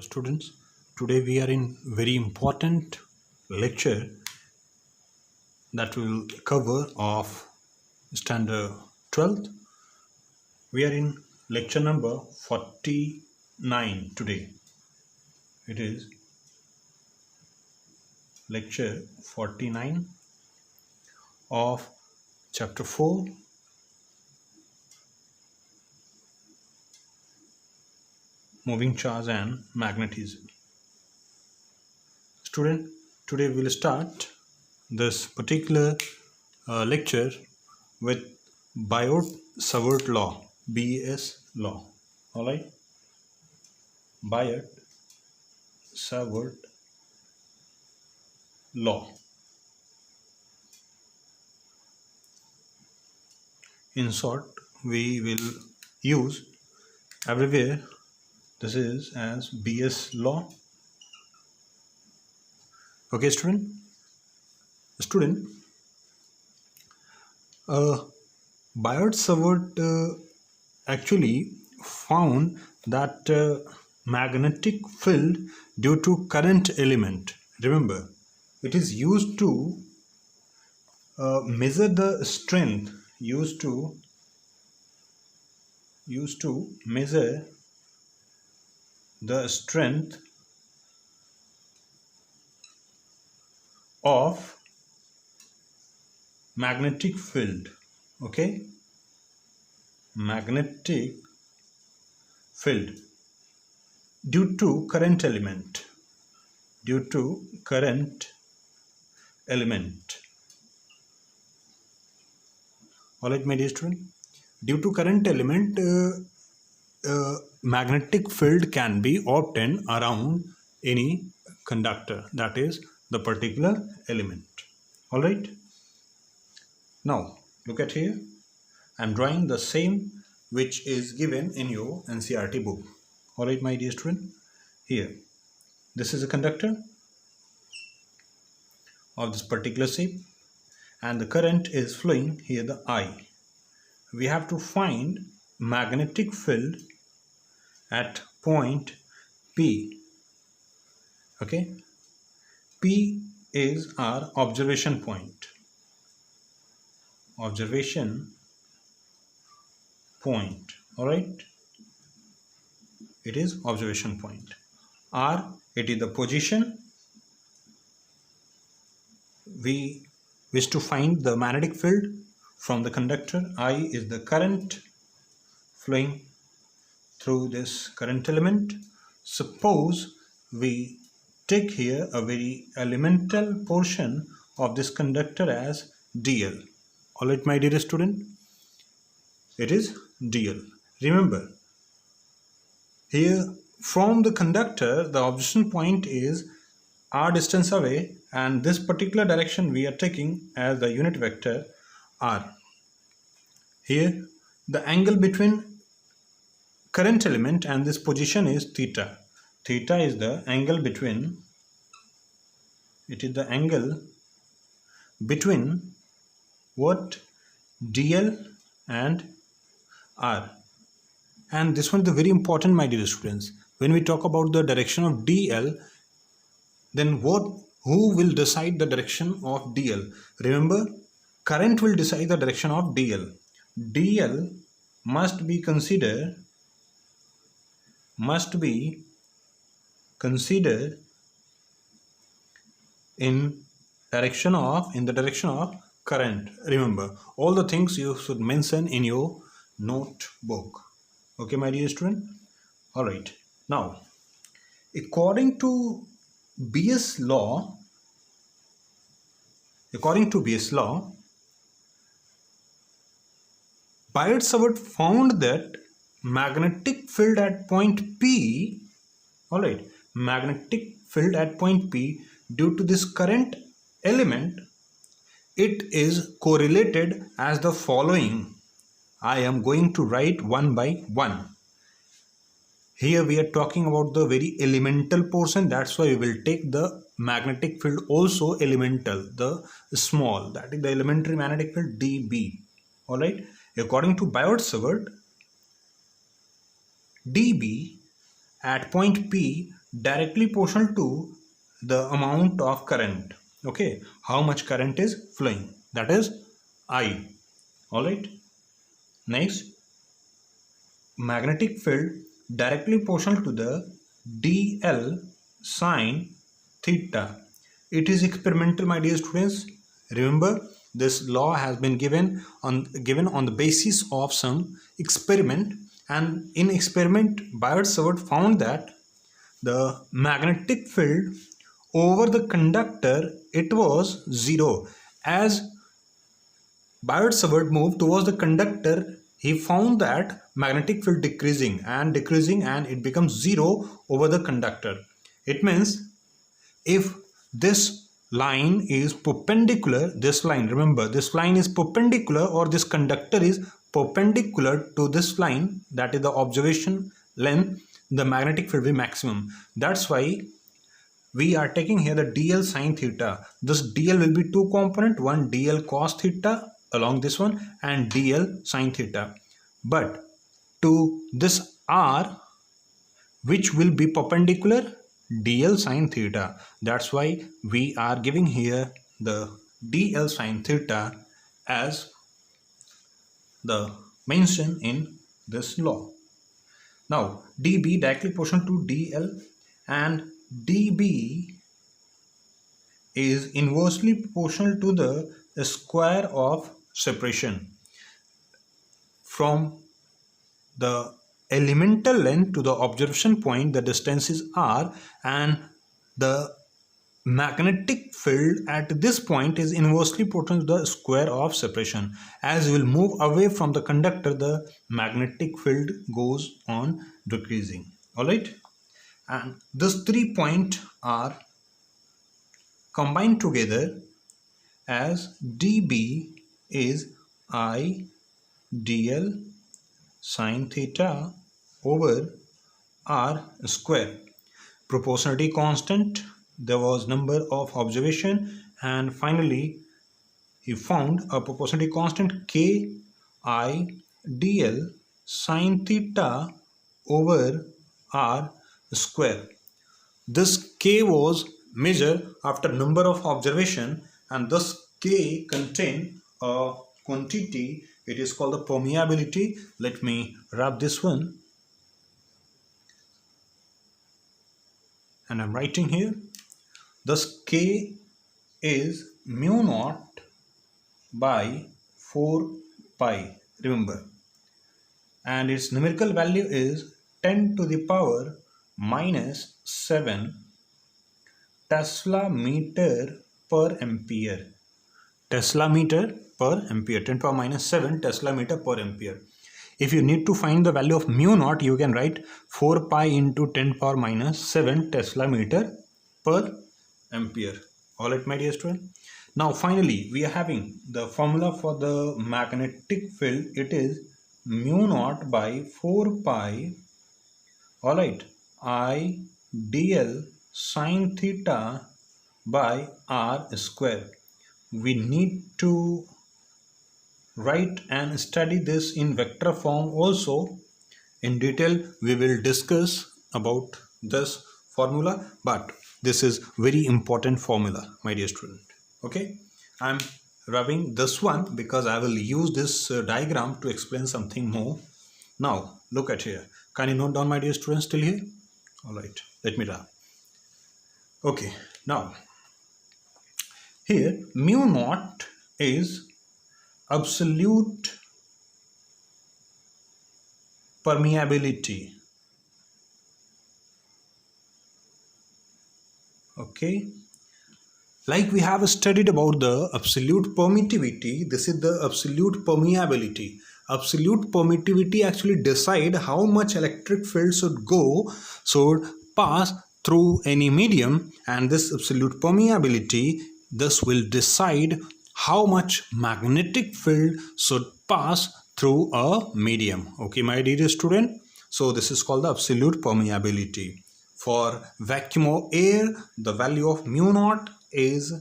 Students, today we are in very important lecture that will cover of standard 12th. We are in lecture number 49 today. It is lecture 49 of chapter 4, moving charge and magnetism. Student, today we will start this particular lecture with Biot-Savart law, BS law. All right, Biot-Savart law. In short, we will use everywhere this is as BS law. Okay, student. Biot-Savart actually found that magnetic field due to current element. Remember, it is used to measure the strength. Used to measure the strength of magnetic field. Okay, magnetic field due to current element. All right, my dear student, due to current element, magnetic field can be obtained around any conductor, that is the particular element. All right, now look at here. I'm drawing the same which is given in your NCERT book. All right, my dear student, here this is a conductor of this particular shape and the current is flowing here, the I. We have to find magnetic field at point P. Okay, P is our observation point. All right, it is observation point. R, it is the position. We wish to find the magnetic field from the conductor. I is the current flowing through this current element. Suppose we take here a very elemental portion of this conductor as DL. All right, my dear student, it is DL. Remember, here from the conductor, the observation point is r distance away, and this particular direction we are taking as the unit vector r. Here the angle between current element and this position is theta. Theta is the angle between, it is the angle between what? DL and R. And this one is very important, my dear students. When we talk about the direction of DL, then who will decide the direction of DL? Remember, current will decide the direction of DL. DL must be considered in the direction of current. Remember, all the things you should mention in your notebook. Okay, my dear student. All right, now according to BS law, Biot-Savart found that magnetic field at point P, all right, magnetic field at point P due to this current element, it is correlated as the following. I am going to write one by one. Here we are talking about the very elemental portion, that's why we will take the magnetic field also elemental, the small, that is the elementary magnetic field dB. All right, according to Biot-Savart, dB at point P directly proportional to the amount of current. Okay, how much current is flowing, that is I. All right. Next, magnetic field directly proportional to the dl sine theta. It is experimental, my dear students. Remember, this law has been given on the basis of some experiment, and in experiment Biot-Savart found that the magnetic field over the conductor, it was zero. As Biot-Savart moved towards the conductor, he found that magnetic field decreasing and it becomes zero over the conductor. It means if this line is perpendicular, this line, remember, this line is perpendicular, or this conductor is perpendicular to this line, that is the observation length, the magnetic field will be maximum. That's why we are taking here the dl sine theta. This dl will be two component, one dl cos theta along this one and dl sine theta. But to this r, which will be perpendicular, dl sine theta. That's why we are giving here the dl sine theta as the mention in this law. Now dB directly proportional to dl, and dB is inversely proportional to the square of separation from the elemental length to the observation point. The distance is r, and the magnetic field at this point is inversely proportional to the square of separation. As you will move away from the conductor, the magnetic field goes on decreasing. All right, and these 3 points are combined together as dB is I dl sine theta over r square. Proportionality constant, there was number of observation, and finally he found a proportionality constant k I dl sine theta over r square. This k was measured after number of observation, and this k contain a quantity. It is called the permeability. Let me wrap this one, and I'm writing here. Thus k is mu naught by 4 pi, remember, and its numerical value is 10 to the power minus 7 Tesla meter per ampere. Tesla meter per ampere, 10 power minus 7 Tesla meter per ampere. If you need to find the value of mu naught, you can write 4 pi into 10 power minus 7 Tesla meter per ampere. All right, my dear student. Now finally we are having the formula for the magnetic field. It is mu naught by 4 pi, all right, I dl sine theta by r square. We need to write and study this in vector form also. In detail we will discuss about this formula, but this is very important formula, my dear student. Okay, I'm rubbing this one because I will use this diagram to explain something more. Now look at here. Can you note down, my dear students, till here? All right, let me rub. Okay, now here mu naught is absolute permeability. Okay, like we have studied about the absolute permittivity, this is the absolute permeability. Absolute permittivity actually decide how much electric field should pass through any medium, and this absolute permeability, this will decide how much magnetic field should pass through a medium. Okay, my dear student, so this is called the absolute permeability. For vacuum or air, the value of mu naught is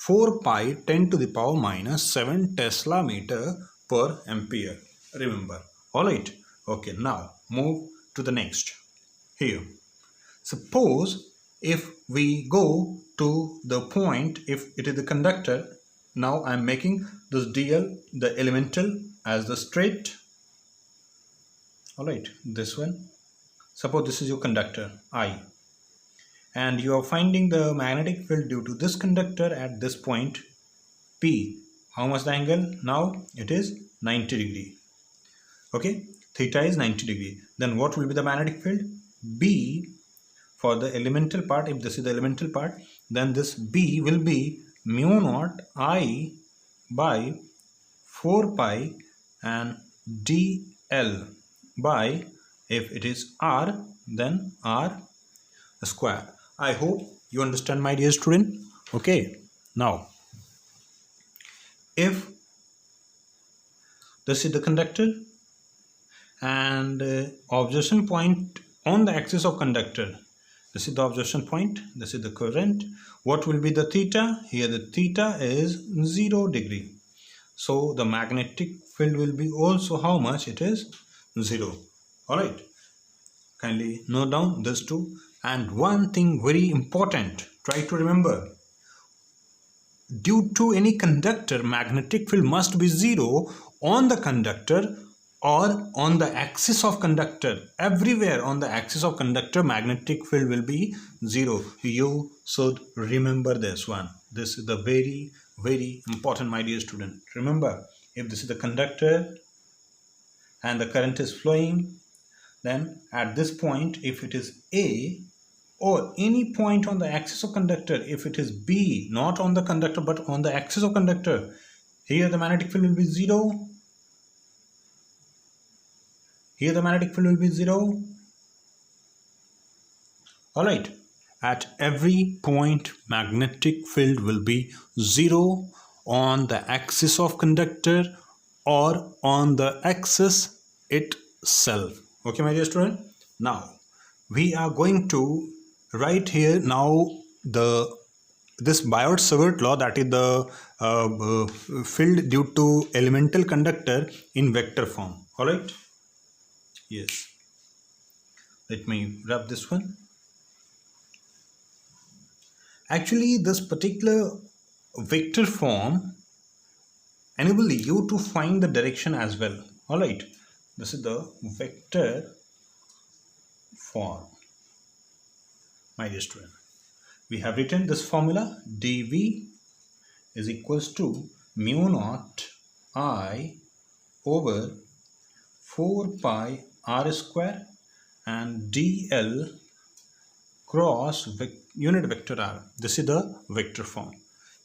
4 pi 10 to the power minus 7 Tesla meter per ampere. Remember. All right. Okay, now move to the next. Here Suppose if we go to the point, if it is the conductor, now I am making this dl, the elemental, as the straight. Alright, this one. Suppose this is your conductor I, and you are finding the magnetic field due to this conductor at this point P. How much the angle? Now it is 90 degree. Okay, theta is 90 degree. Then what will be the magnetic field? B for the elemental part. If this is the elemental part, then this B will be mu naught I by 4 pi and dl by, if it is R, then R square. I hope you understand, my dear student. Okay, now if this is the conductor and observation point on the axis of conductor, this is the observation point, this is the current, what will be the theta? Here the theta is 0 degree. So the magnetic field will be also how much? It is 0. Alright, kindly note down this two. And one thing very important, try to remember, due to any conductor, magnetic field must be 0 on the conductor or on the axis of conductor. Everywhere on the axis of conductor, magnetic field will be 0. You should remember this one. This is the very, very important, my dear student. Remember, if this is the conductor and the current is flowing, then at this point, if it is A, or any point on the axis of conductor, if it is B, not on the conductor but on the axis of conductor, here the magnetic field will be 0. Here the magnetic field will be 0. Alright, at every point magnetic field will be 0 on the axis of conductor or on the axis itself. Okay, my dear student. Now we are going to write here now this Biot-Savart law, that is the field due to elemental conductor in vector form. Alright, yes, let me wrap this one. Actually this particular vector form enable you to find the direction as well. Alright, this is the vector form, my dear student. We have written this formula, dV is equals to mu naught I over 4 pi r square and dl cross unit vector r. This is the vector form.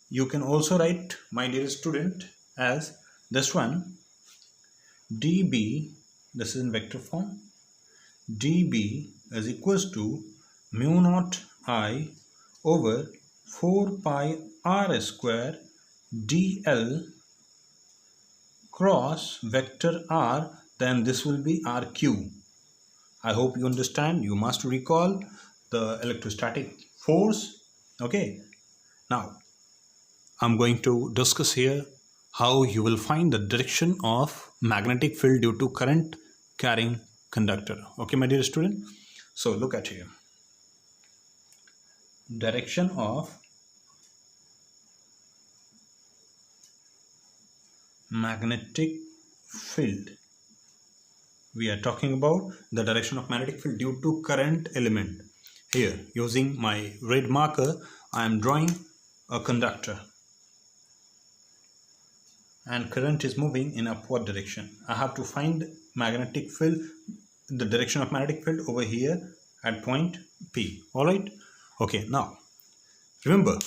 You can also write, my dear student, as this one, dB, this is in vector form, dB is equals to mu naught I over 4 pi r square dl cross vector r, then this will be rq. I hope you understand. You must recall the electrostatic force. Okay, now I'm going to discuss here how you will find the direction of magnetic field due to current carrying conductor. Okay, my dear student. So look at here. Direction of magnetic field. We are talking about the direction of magnetic field due to current element. Here, using my red marker, I am drawing a conductor and current is moving in upward direction. I have to find magnetic field, the direction of magnetic field over here at point P. Alright. Okay, now remember,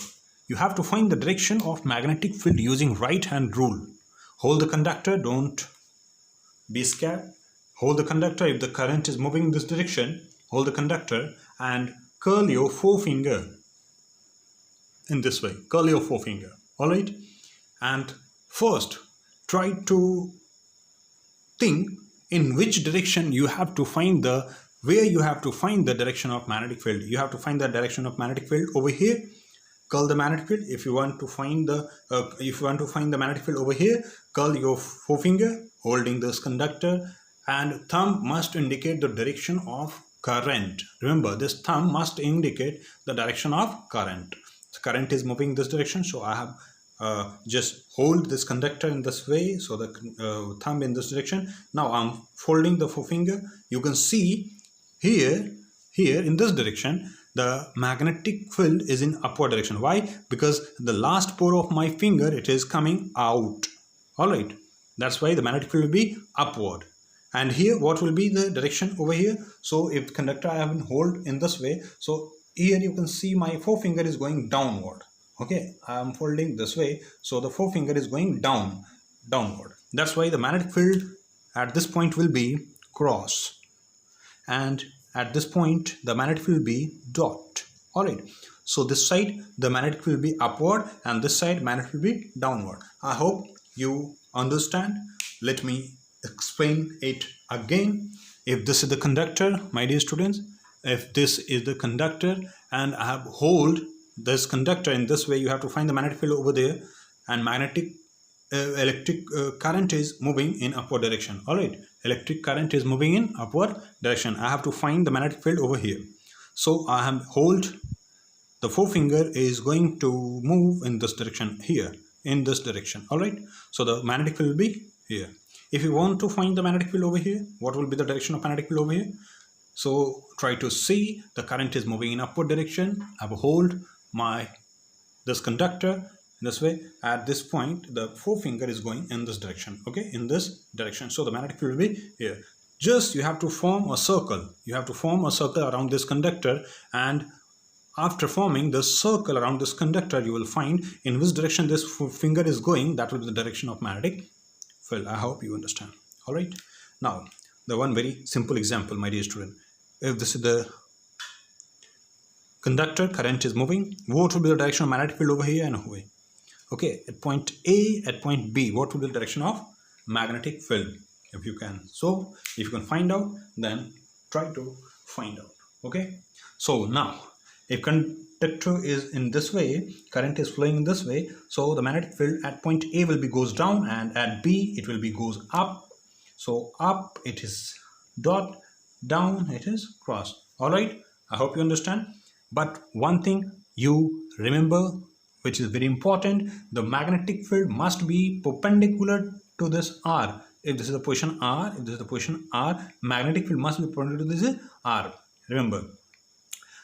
you have to find the direction of magnetic field using right hand rule. Hold the conductor, don't be scared. Hold the conductor. If the current is moving in this direction, hold the conductor and curl your forefinger in this way. Curl your forefinger. Alright. And first, try to think in which direction you have to find the, where you have to find the direction of magnetic field. You have to find the direction of magnetic field over here. Curl the magnetic field. If you want to find the magnetic field over here, curl your forefinger holding this conductor, and thumb must indicate the direction of current. Remember, this thumb must indicate the direction of current. The current is moving this direction, so I have just hold this conductor in this way, so the thumb in this direction. Now I'm folding the forefinger. You can see here in this direction the magnetic field is in upward direction. Why? Because the last pore of my finger, it is coming out. All right, that's why the magnetic field will be upward. And here what will be the direction over here? So if conductor I have been hold in this way, so here you can see my forefinger is going downward. Okay, I am folding this way, so the forefinger is going downward. That's why the magnetic field at this point will be cross, and at this point the magnetic field will be dot. All right, so this side the magnetic field will be upward and this side magnetic field will be downward. I hope you understand. Let me explain it again. If this is the conductor, my dear students, if this is the conductor and I have hold this conductor in this way, you have to find the magnetic field over there, and magnetic electric current is moving in upward direction. All right, electric current is moving in upward direction. I have to find the magnetic field over here. So I have hold, the forefinger is going to move in this direction, here in this direction. All right, so the magnetic field will be here. If you want to find the magnetic field over here, what will be the direction of magnetic field over here? So try to see the current is moving in upward direction. I have hold this conductor in this way. At this point the forefinger is going in this direction. Okay, in this direction, so the magnetic field will be here. Just you have to form a circle. You have to form a circle around this conductor, and after forming the circle around this conductor, you will find in which direction this finger is going. That will be the direction of magnetic field. I hope you understand. All right, now the one very simple example, my dear student. If this is the conductor, current is moving, what will be the direction of magnetic field over here and over here? Okay, at point A, at point B, what will be the direction of magnetic field? If you can, so if you can find out, then try to find out. Okay, so now if conductor is in this way, current is flowing in this way, so the magnetic field at point A will be goes down, and at B it will be goes up. So up it is dot, down it is cross. All right, I hope you understand. But one thing you remember, which is very important, the magnetic field must be perpendicular to this R. If this is the position R, if this is the position R, magnetic field must be perpendicular to this R. Remember,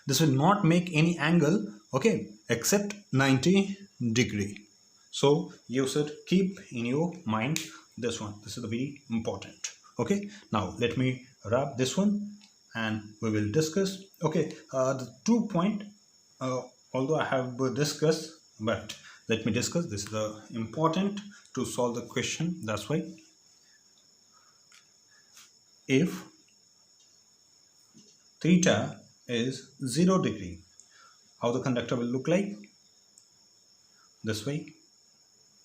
this will not make any angle, okay, except 90 degree. So you should keep in your mind this one. This is the very important. Okay, now let me wrap this one and we will discuss. Okay, the 2 point, although I have discussed, but let me discuss. This is the important to solve the question. That's why, if theta is 0 degree, how the conductor will look like? This way.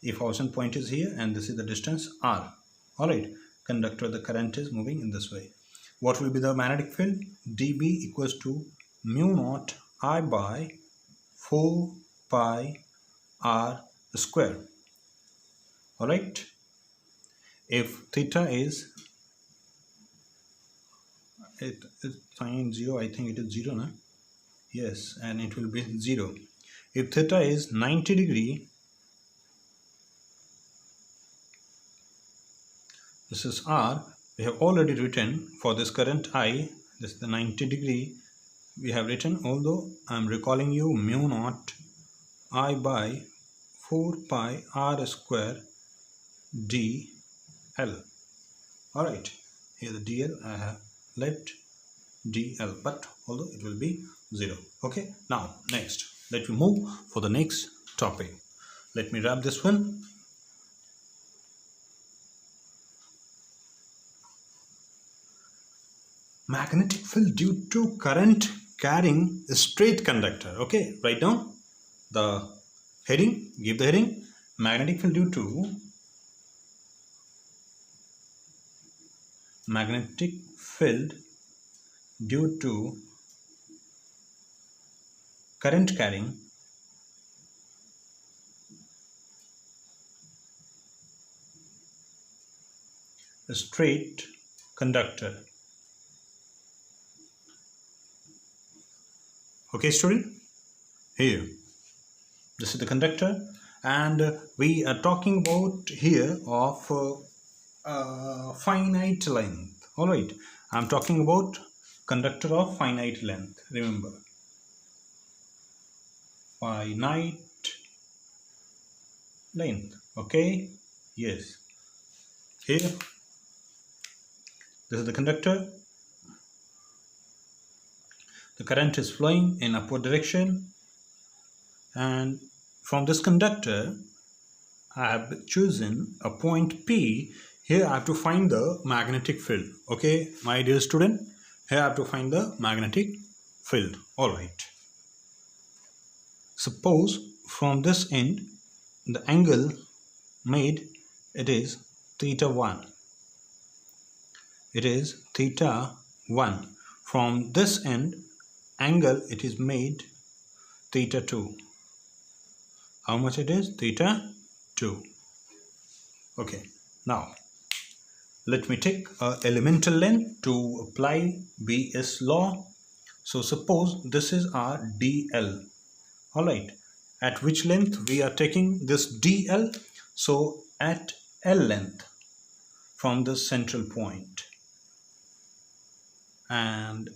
If origin point is here and this is the distance R. All right, conductor, the current is moving in this way. What will be the magnetic field? dB equals to mu naught I by 4 pi R square. All right, if theta is, it is sin 0, I think it is 0 na? Yes, and it will be 0. If theta is 90 degree, this is R. We have already written for this current I, this is the 90 degree, we have written, although I am recalling you, mu naught I by 4 pi R square dl. Alright, here the dl I have left dl, but although it will be 0. Okay, now next, let me move for the next topic. Let me wrap this one. Magnetic field due to current carrying a straight conductor. Okay, write down the heading, give the heading, magnetic field due to current carrying a straight conductor. Okay, student, here this is the conductor, and we are talking about here of finite length. All right, I'm talking about conductor of finite length. Remember, finite length. Okay, yes. Here, this is the conductor. The current is flowing in upward direction, and from this conductor I have chosen a point P. Here I have to find the magnetic field. Okay, my dear student, here I have to find the magnetic field. All right. Suppose from this end the angle made, it is theta 1. It is theta 1. From this end angle it is made theta 2. How much it is? Theta 2. Okay, now let me take elemental length to apply BS law. So suppose this is our DL. Alright, at which length we are taking this DL? So at L length from the central point. And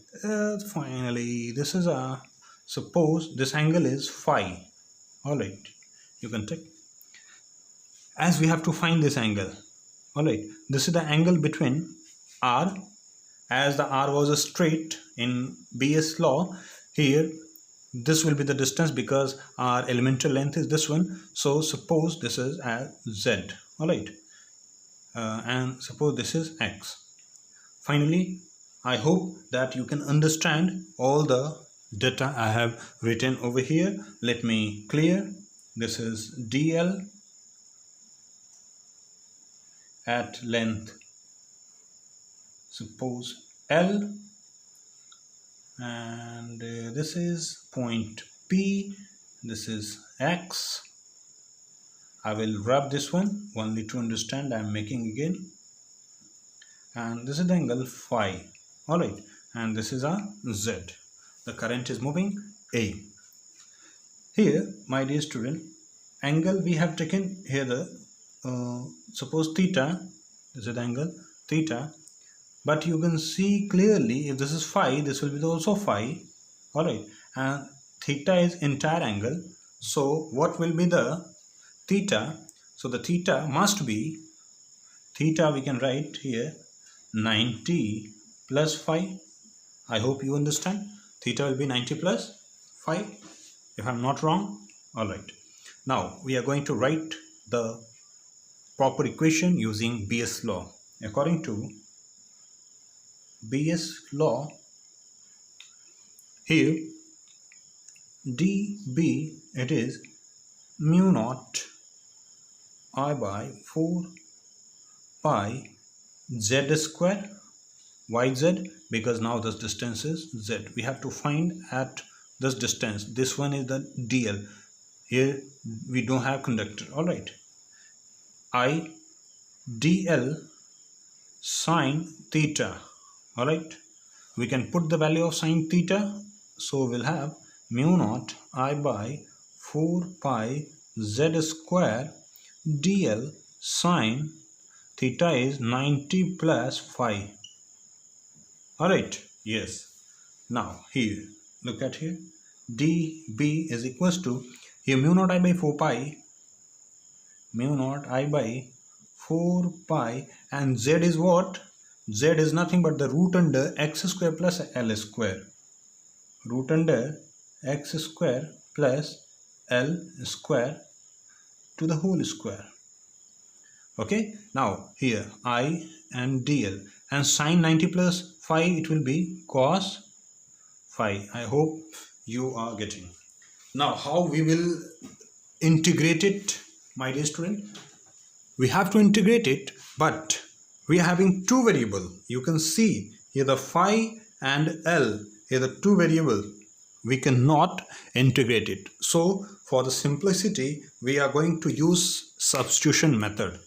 finally this is our, suppose this angle is phi. Alright, you can take, as we have to find this angle. Alright, this is the angle between R, as the R was a straight in BS law. Here this will be the distance because our elemental length is this one. So suppose this is as Z. Alright, and suppose this is X. Finally, I hope that you can understand all the data I have written over here. Let me clear. This is DL at length, suppose L, and this is point P, this is X. I will rub this one only to understand I am making again, and this is the angle phi. Alright, and this is our Z. The current is moving A. Here, my dear student, angle we have taken here the suppose theta, this is the angle theta, but you can see clearly if this is phi, this will be also phi. Alright, and theta is entire angle. So what will be the theta? So the theta must be, theta we can write here 90 plus phi. I hope you understand. Theta will be 90 plus phi, if I'm not wrong. Alright, now we are going to write the proper equation using BS law. According to BS law, here dB, it is mu naught I by 4 pi z square yz, because now this distance is z. We have to find at this distance. This one is the DL. Here we don't have conductor. All right, I DL sine theta. All right, we can put the value of sine theta. So we'll have mu naught I by 4 pi z square DL sine theta is 90 plus phi. Alright, yes. Now here, look at here. dB is equals to, here mu naught I by 4 pi, mu naught I by 4 pi, and z is what? Z is nothing but the root under x square plus L square. Root under x square plus L square to the whole square. Okay, now here I and DL, and sine 90 plus phi, it will be cos phi. I hope you are getting. Now how we will integrate it, my dear student? We have to integrate it, but we are having two variables. You can see here the phi and L, here the two variables. We cannot integrate it. So for the simplicity, we are going to use substitution method.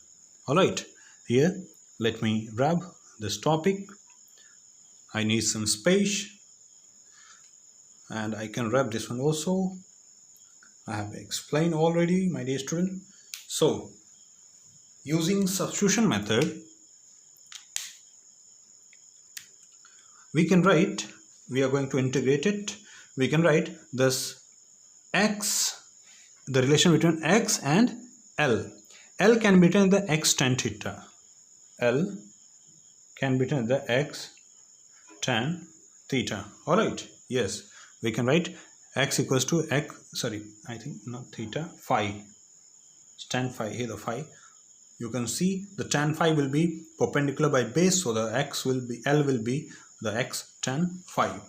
Alright, here let me grab this topic. I need some space. and I can wrap this one also. I have explained already, my dear student. So using substitution method, we are going to integrate it. We can write this x, the relation between x and L. L can be written as the x tan theta. L can be written as the x tan theta. Alright, yes, we can write x equals to x, sorry, I think not theta, phi, tan phi, here the phi. You can see the tan phi will be perpendicular by base, so the x will be, L will be the x tan phi.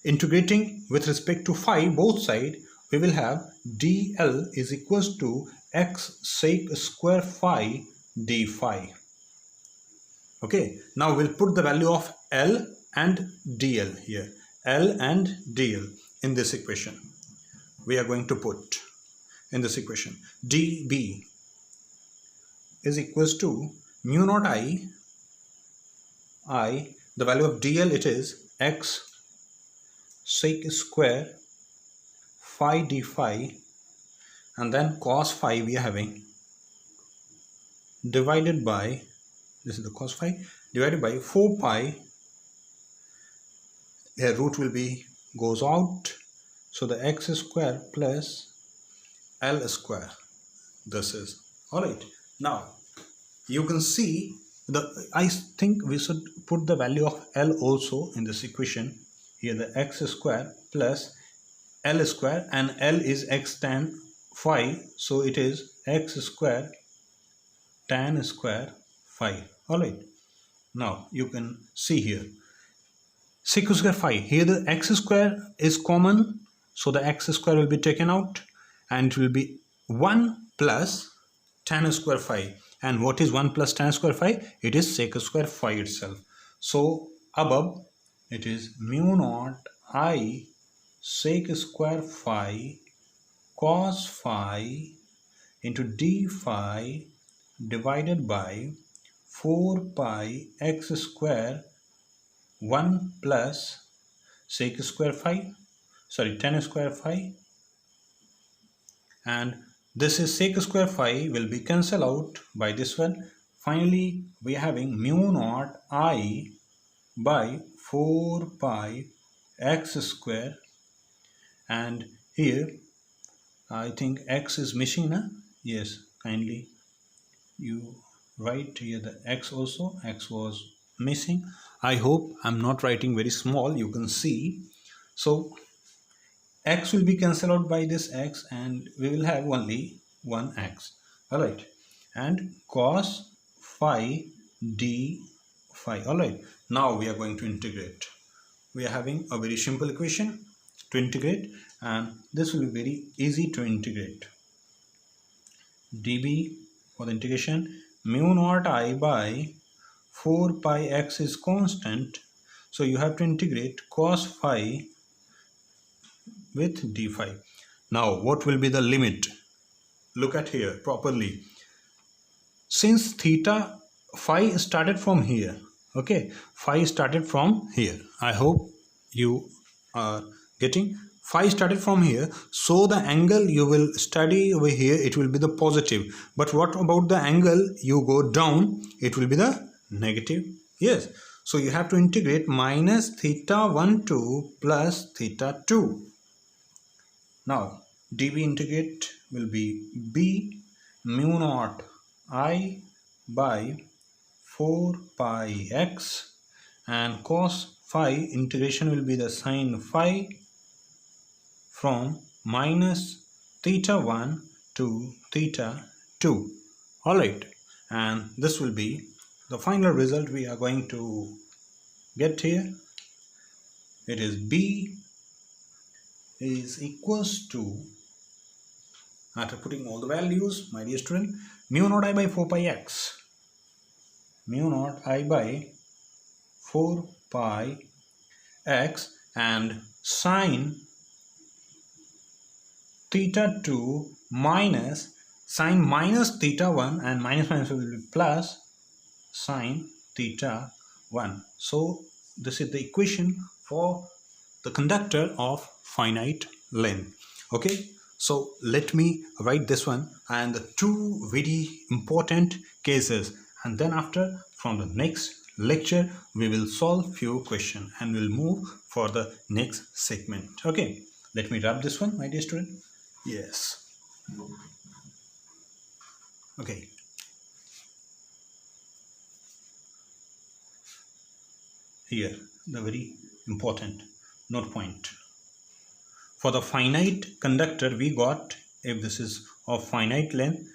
Integrating with respect to phi, both side, we will have dl is equals to x sec square phi d phi. Okay, now we'll put the value of L and dl here. L and dl in this equation. We are going to put in this equation dB is equals to mu naught I, the value of dl, it is x sec square phi d phi, and then cos phi we are having, divided by, this is the cos phi, divided by 4 pi, here root will be goes out, so the x square plus L square, this is. Alright, now you can see I think we should put the value of L also in this equation. Here the x square plus L square, and L is x tan phi, so it is x square tan square phi. Alright, now you can see here sec square phi, here the x square is common, so the x square will be taken out and it will be 1 plus tan square phi. And what is 1 plus tan square phi? It is sec square phi itself. So above it is mu naught I sec square phi cos phi into d phi divided by 4 pi x square 1 plus sec square phi, sorry, tan square phi, and this is sec square phi will be cancelled out by this one. Finally, we are having mu naught I by 4 pi x square, and here I think x is missing, na? Yes, kindly you write here the x also, x was missing. I hope I'm not writing very small, you can see. So x will be cancelled out by this x and we will have only one x. Alright, and cos phi d phi. Alright, now we are going to integrate. We are having a very simple equation to integrate, and this will be very easy to integrate. dB for the integration, mu naught I by 4 pi x is constant, so you have to integrate cos phi with d phi. Now what will be the limit? Look at here properly. Since theta phi started from here, okay, phi started from here. I hope you are getting. Phi started from here, so the angle you will study over here, it will be the positive. But what about the angle you go down? It will be the negative. Yes, so you have to integrate minus theta 1 2 plus theta 2. Now dB integrate will be b mu naught I by 4 pi x, and cos phi integration will be the sine phi from minus theta 1 to theta 2. Alright, and this will be the final result we are going to get here. It is b is equals to, after putting all the values, my dear student, mu naught I by 4 pi x, mu naught I by 4 pi x, and sine theta 2 minus sine minus theta 1, and minus minus will be plus sine theta 1. So this is the equation for the conductor of finite length. Okay, so let me write this one and the two very important cases, and then after from the next lecture we will solve few questions and we'll move for the next segment. Okay, let me wrap this one, my dear student. Yes. Okay. Here the very important note point. For the finite conductor we got, if this is of finite length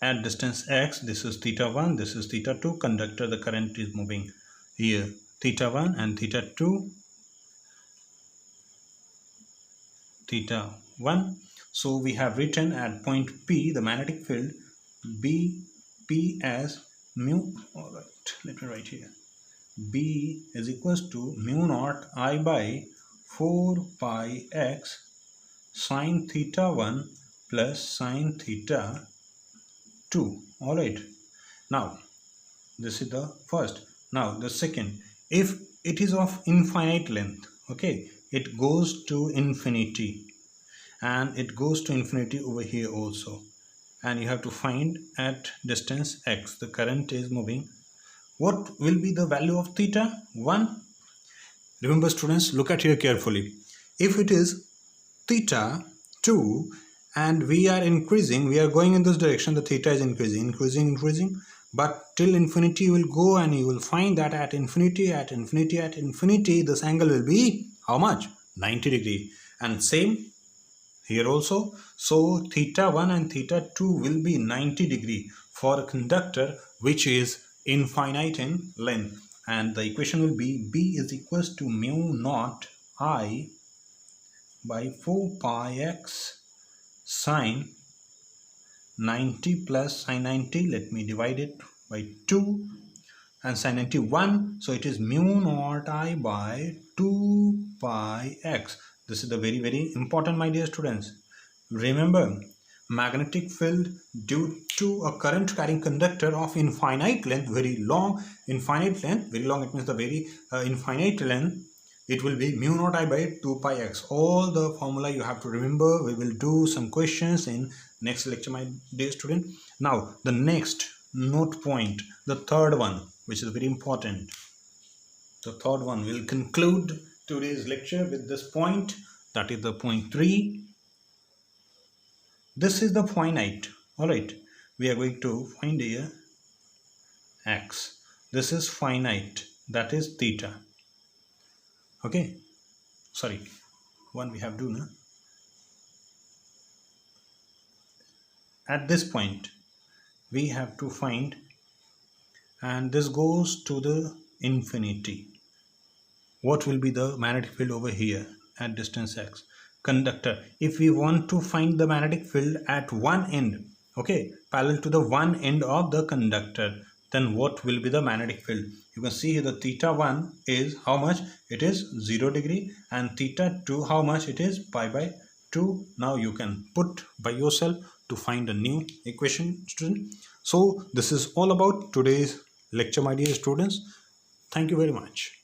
at distance x, this is theta 1, this is theta 2, conductor, the current is moving here theta 1 and theta 2, theta 1. So we have written at point P the magnetic field BP as mu. Alright, let me write here. B is equals to mu naught I by 4 pi x sine theta 1 plus sine theta 2. Alright, now this is the first. Now the second, if it is of infinite length, okay, it goes to infinity, and it goes to infinity over here also, and you have to find at distance x the current is moving. What will be the value of theta 1? Remember students, look at here carefully. If it is theta 2 and we are increasing, we are going in this direction, the theta is increasing, but till infinity you will go and you will find that at infinity this angle will be how much? 90 degree. And same here also. So theta 1 and theta 2 will be 90 degree for a conductor which is infinite in length, and the equation will be B is equals to mu naught I by 4 pi x sine 90 plus sine 90, let me divide it by 2, and sine 91, so it is mu naught I by 2 pi x. This is the very important, my dear students. Remember, magnetic field due to a current carrying conductor of infinite length, very long, infinite length, very long, it means the very infinite length, it will be mu naught I by 2 pi x. All the formula you have to remember. We will do some questions in next lecture, my dear student. Now the next note point, the third one, which is very important. The third one will conclude today's lecture with this point, that is the point 3. This is the finite. Alright, we are going to find here x. This is finite, that is theta. Okay, sorry, one we have to do now. At this point we have to find, and this goes to the infinity, what will be the magnetic field over here at distance x. Conductor, if we want to find the magnetic field at one end, okay, parallel to the one end of the conductor, then what will be the magnetic field? You can see here the theta 1 is how much? It is 0 degree, and theta 2 how much? It is pi by 2. Now you can put by yourself to find a new equation, student. So this is all about today's lecture, my dear students. Thank you very much.